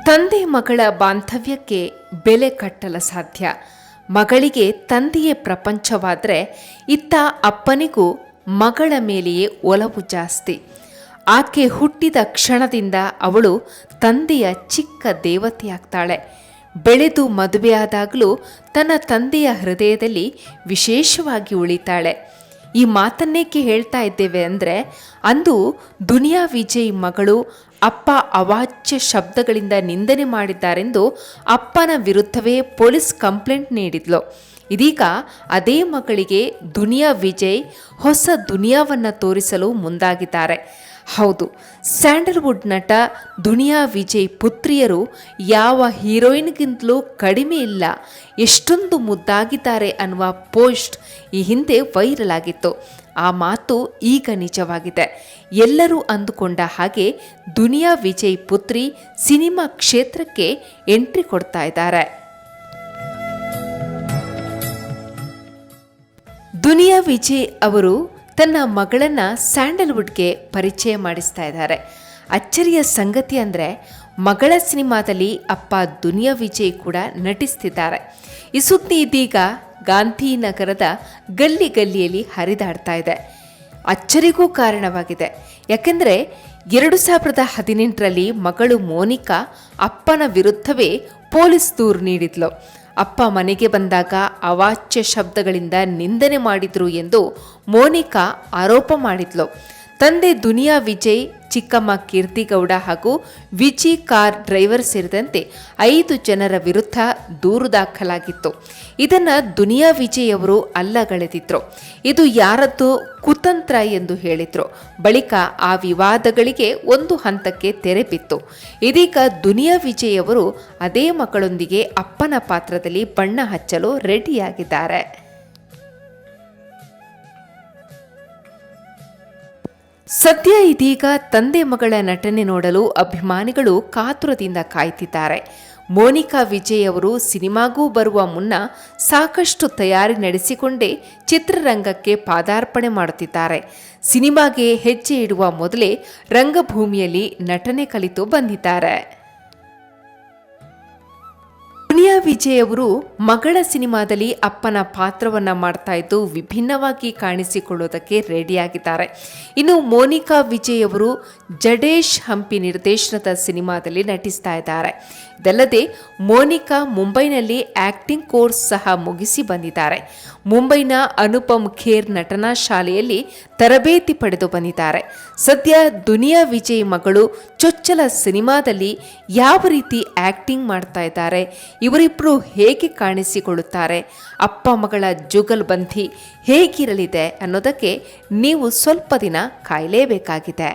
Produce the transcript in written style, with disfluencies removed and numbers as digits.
ತಂದೆ ಮಗಳ ಬಾಂಧವ್ಯಕ್ಕೆ ಬೆಲೆ ಕಟ್ಟಲು ಸಾಧ್ಯ. ಮಗಳಿಗೆ ತಂದೆಯೇ ಪ್ರಪಂಚವಾದರೆ ಇತ್ತ ಅಪ್ಪನಿಗೂ ಮಗಳ ಮೇಲೆಯೇ ಒಲವು ಜಾಸ್ತಿ. ಆಕೆ ಹುಟ್ಟಿದ ಕ್ಷಣದಿಂದ ಅವಳು ತಂದೆಯ ಚಿಕ್ಕ ದೇವತೆಯಾಗ್ತಾಳೆ. ಬೆಳೆದು ಮದುವೆಯಾದಾಗಲೂ ತನ್ನ ತಂದೆಯ ಹೃದಯದಲ್ಲಿ ವಿಶೇಷವಾಗಿ ಉಳಿತಾಳೆ. ಈ ಮಾತನ್ನೇಕೆ ಹೇಳ್ತಾ ಇದ್ದೇವೆ ಅಂದರೆ, ಅಂದು ದುನಿಯಾ ವಿಜಯ್ ಮಗಳು ಅಪ್ಪ ಅವಾಚ್ಯ ಶಬ್ದಗಳಿಂದ ನಿಂದನೆ ಮಾಡಿದ್ದಾರೆಂದು ಅಪ್ಪನ ವಿರುದ್ಧವೇ ಪೊಲೀಸ್ ಕಂಪ್ಲೇಂಟ್ ನೀಡಿದ್ಲು. ಇದೀಗ ಅದೇ ಮಗಳಿಗೆ ದುನಿಯಾ ವಿಜಯ್ ಹೊಸ ದುನಿಯಾವನ್ನು ತೋರಿಸಲು ಮುಂದಾಗಿದ್ದಾರೆ. ಹೌದು, ಸ್ಯಾಂಡಲ್ವುಡ್ ನಟ ದುನಿಯಾ ವಿಜಯ್ ಪುತ್ರಿಯರು ಯಾವ ಹೀರೋಯಿನ್ಗಿಂತಲೂ ಕಡಿಮೆ ಇಲ್ಲ, ಎಷ್ಟೊಂದು ಮುದ್ದಾಗಿದ್ದಾರೆ ಅನ್ನುವ ಪೋಸ್ಟ್ ಈ ಹಿಂದೆ ವೈರಲ್ ಆಗಿತ್ತು. ಆ ಮಾತು ಈಗ ನಿಜವಾಗಿದೆ. ಎಲ್ಲರೂ ಅಂದುಕೊಂಡ ಹಾಗೆ ದುನಿಯಾ ವಿಜಯ್ ಪುತ್ರಿ ಸಿನಿಮಾ ಕ್ಷೇತ್ರಕ್ಕೆ ಎಂಟ್ರಿ ಕೊಡ್ತಾ ಇದ್ದಾರೆ. ದುನಿಯಾ ವಿಜಯ್ ಅವರು ತನ್ನ ಮಗಳನ್ನ ಸ್ಯಾಂಡಲ್ವುಡ್ಗೆ ಪರಿಚಯ ಮಾಡಿಸ್ತಾ ಇದ್ದಾರೆ. ಅಚ್ಚರಿಯ ಸಂಗತಿ ಅಂದರೆ, ಮಗಳ ಸಿನಿಮಾದಲ್ಲಿ ಅಪ್ಪ ದುನಿಯಾ ವಿಜಯ್ ಕೂಡ ನಟಿಸ್ತಿದ್ದಾರೆ. ಈ ಸುದ್ದಿ ಇದೀಗ ಗಾಂಧಿನಗರದ ಗಲ್ಲಿ ಗಲ್ಲಿಯಲ್ಲಿ ಹರಿದಾಡ್ತಾ ಇದೆ. ಅಚ್ಚರಿಗೂ ಕಾರಣವಾಗಿದೆ. ಯಾಕೆಂದರೆ 2018ರಲ್ಲಿ ಮಗಳು ಮೋನಿಕಾ ಅಪ್ಪನ ವಿರುದ್ಧವೇ ಪೊಲೀಸ್ ದೂರು ನೀಡಿದ್ಲು. ಅಪ್ಪ ಮನೆಗೆ ಬಂದಾಗ ಅವಾಚ್ಯ ಶಬ್ದಗಳಿಂದ ನಿಂದನೆ ಮಾಡಿದ್ರು ಎಂದು ಮೋನಿಕಾ ಆರೋಪ ಮಾಡಿದ್ಲು. ತಂದೆ ದುನಿಯಾ ವಿಜಯ್, ಚಿಕ್ಕಮ್ಮ ಕೀರ್ತಿಗೌಡ ಹಾಗೂ ವಿಜಿ ಕಾರ್ ಡ್ರೈವರ್ ಸೇರಿದಂತೆ 5 ಜನರ ವಿರುದ್ಧ ದೂರು ದಾಖಲಾಗಿತ್ತು. ಇದನ್ನು ದುನಿಯಾ ವಿಜಯ್ ಅವರು ಅಲ್ಲಗಳೆದಿದ್ರು. ಇದು ಯಾರದ್ದು ಕುತಂತ್ರ ಎಂದು ಹೇಳಿದ್ರು. ಬಳಿಕ ಆ ವಿವಾದಗಳಿಗೆ ಒಂದು ಹಂತಕ್ಕೆ ತೆರೆ ಬಿತ್ತು. ಇದೀಗ ದುನಿಯಾ ವಿಜಯ್ ಅವರು ಅದೇ ಮಕ್ಕಳೊಂದಿಗೆ ಅಪ್ಪನ ಪಾತ್ರದಲ್ಲಿ ಬಣ್ಣ ಹಚ್ಚಲು ರೆಡಿಯಾಗಿದ್ದಾರೆ. ಸದ್ಯ ಇದೀಗ ತಂದೆ ಮಗಳ ನಟನೆ ನೋಡಲು ಅಭಿಮಾನಿಗಳು ಕಾತುರದಿಂದ ಕಾಯ್ತಿದ್ದಾರೆ. ಮೋನಿಕಾ ವಿಜಯ್ ಅವರು ಸಿನಿಮಾಗೂ ಬರುವ ಮುನ್ನ ಸಾಕಷ್ಟು ತಯಾರಿ ನಡೆಸಿಕೊಂಡೇ ಚಿತ್ರರಂಗಕ್ಕೆ ಪಾದಾರ್ಪಣೆ ಮಾಡುತ್ತಿದ್ದಾರೆ. ಸಿನಿಮಾಗೆ ಹೆಜ್ಜೆ ಇಡುವ ಮೊದಲೇ ರಂಗಭೂಮಿಯಲ್ಲಿ ನಟನೆ ಕಲಿತು ಬಂದಿದ್ದಾರೆ. ದುನಿಯಾ ವಿಜಯ್ ಅವರು ಮಗಳ ಸಿನಿಮಾದಲ್ಲಿ ಅಪ್ಪನ ಪಾತ್ರವನ್ನು ಮಾಡ್ತಾ ಇದ್ದು ವಿಭಿನ್ನವಾಗಿ ಕಾಣಿಸಿಕೊಳ್ಳುವುದಕ್ಕೆ ರೆಡಿಯಾಗಿದ್ದಾರೆ. ಇನ್ನು ಮೋನಿಕಾ ವಿಜಯ್ ಅವರು ಜಡೇಶ್ ಹಂಪಿ ನಿರ್ದೇಶನದ ಸಿನಿಮಾದಲ್ಲಿ ನಟಿಸ್ತಾ ಇದ್ದಾರೆ. ಇದಲ್ಲದೆ ಮೋನಿಕಾ ಮುಂಬೈನಲ್ಲಿ ಆಕ್ಟಿಂಗ್ ಕೋರ್ಸ್ ಸಹ ಮುಗಿಸಿ ಬಂದಿದ್ದಾರೆ. ಮುಂಬೈನ ಅನುಪಮ್ ಖೇರ್ ನಟನಾ ಶಾಲೆಯಲ್ಲಿ ತರಬೇತಿ ಪಡೆದು ಬಂದಿದ್ದಾರೆ. ಸದ್ಯ ದುನಿಯಾ ವಿಜಯ್ ಮಗಳು ಚೊಚ್ಚಲ ಸಿನಿಮಾದಲ್ಲಿ ಯಾವ ರೀತಿ ಆಕ್ಟಿಂಗ್ ಮಾಡ್ತಾ ಇದ್ದಾರೆ, ಇವರಿಬ್ಬರು ಹೇಗೆ ಕಾಣಿಸಿಕೊಳ್ಳುತ್ತಾರೆ, ಅಪ್ಪ ಮಗಳ ಜುಗಲ್ಬಂದಿ ಹೇಗಿರಲಿದೆ ಅನ್ನೋದಕ್ಕೆ ನೀವು ಸ್ವಲ್ಪ ದಿನ ಕಾಯಲೇಬೇಕಾಗಿದೆ.